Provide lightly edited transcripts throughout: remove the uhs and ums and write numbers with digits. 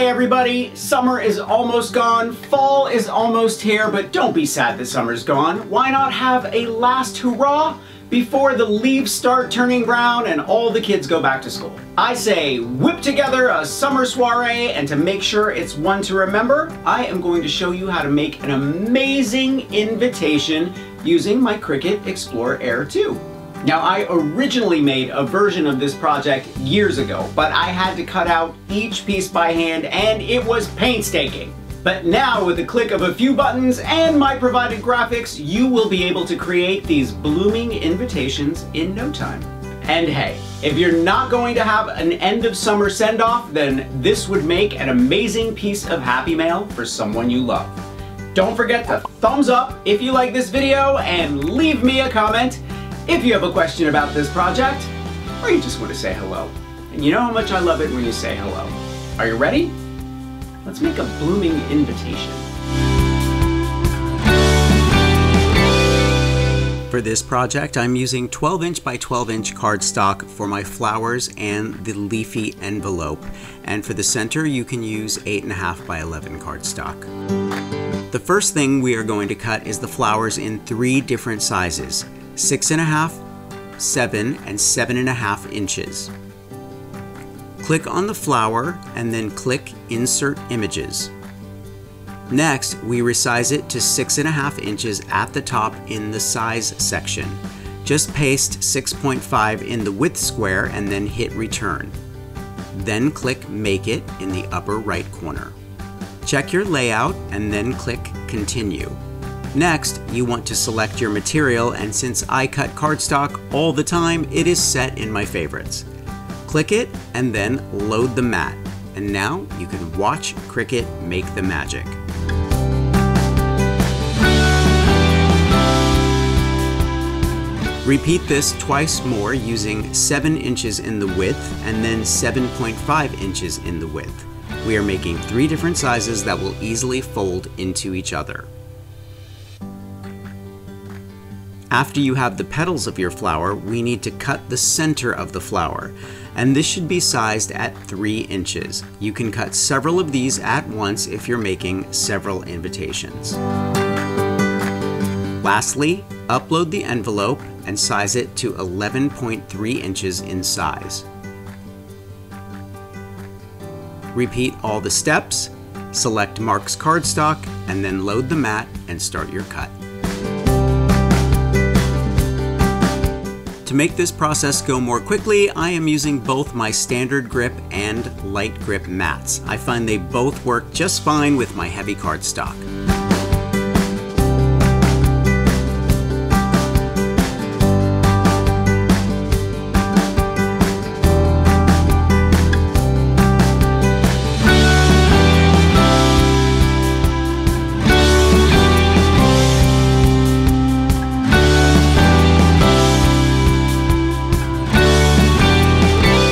everybody, summer is almost gone, fall is almost here, but don't be sad that summer's gone. Why not have a last hurrah before the leaves start turning brown and all the kids go back to school? I say whip together a summer soiree, and to make sure it's one to remember, I am going to show you how to make an amazing invitation using my Cricut Explore Air 2. Now, I originally made a version of this project years ago, but I had to cut out each piece by hand and it was painstaking. But now, with the click of a few buttons and my provided graphics, you will be able to create these blooming invitations in no time. And hey, if you're not going to have an end of summer send-off, then this would make an amazing piece of happy mail for someone you love. Don't forget to thumbs up if you like this video and leave me a comment if you have a question about this project, or you just want to say hello. And you know how much I love it when you say hello. Are you ready? Let's make a blooming invitation. For this project, I'm using 12" by 12" cardstock for my flowers and the leafy envelope. And for the center, you can use 8.5 by 11 cardstock. The first thing we are going to cut is the flowers in 3 different sizes: 6.5, 7, and 7.5 inches. Click on the flower and then click Insert Images. Next, we resize it to 6.5 inches at the top in the size section. Just paste 6.5 in the width square and then hit Return. Then click Make It in the upper right corner. Check your layout and then click Continue. Next, you want to select your material, and since I cut cardstock all the time, it is set in my favorites. Click it and then load the mat. And now you can watch Cricut make the magic. Repeat this twice more using 7 inches in the width and then 7.5 inches in the width. We are making 3 different sizes that will easily fold into each other. After you have the petals of your flower, we need to cut the center of the flower, and this should be sized at 3 inches. You can cut several of these at once if you're making several invitations. Lastly, upload the envelope and size it to 11.3 inches in size. Repeat all the steps, select Mark's cardstock, and then load the mat and start your cut. To make this process go more quickly, I am using both my standard grip and light grip mats. I find they both work just fine with my heavy cardstock.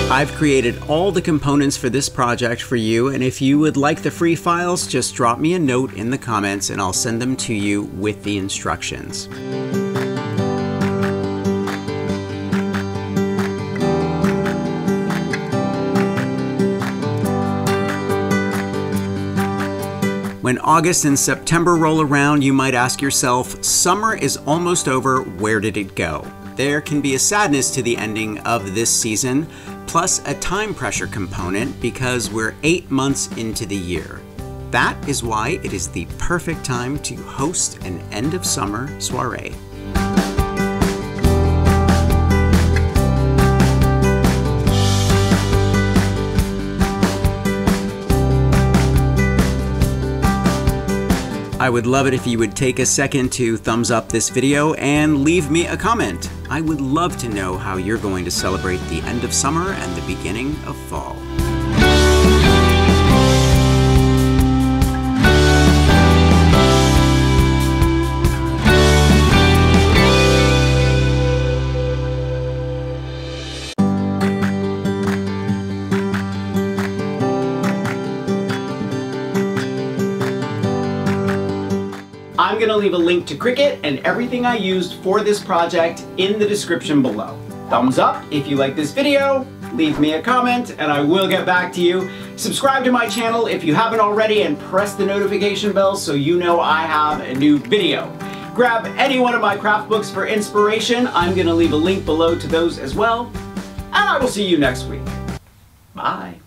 I've created all the components for this project for you, and if you would like the free files, just drop me a note in the comments and I'll send them to you with the instructions. When August and September roll around, you might ask yourself, summer is almost over, where did it go? There can be a sadness to the ending of this season, plus a time pressure component because we're 8 months into the year. That is why it is the perfect time to host an end of summer soiree. I would love it if you would take a second to thumbs up this video and leave me a comment. I would love to know how you're going to celebrate the end of summer and the beginning of fall. I'm going to leave a link to Cricut and everything I used for this project in the description below. Thumbs up if you like this video, leave me a comment and I will get back to you. Subscribe to my channel if you haven't already and press the notification bell so you know I have a new video. Grab any one of my craft books for inspiration. I'm going to leave a link below to those as well. And I will see you next week. Bye.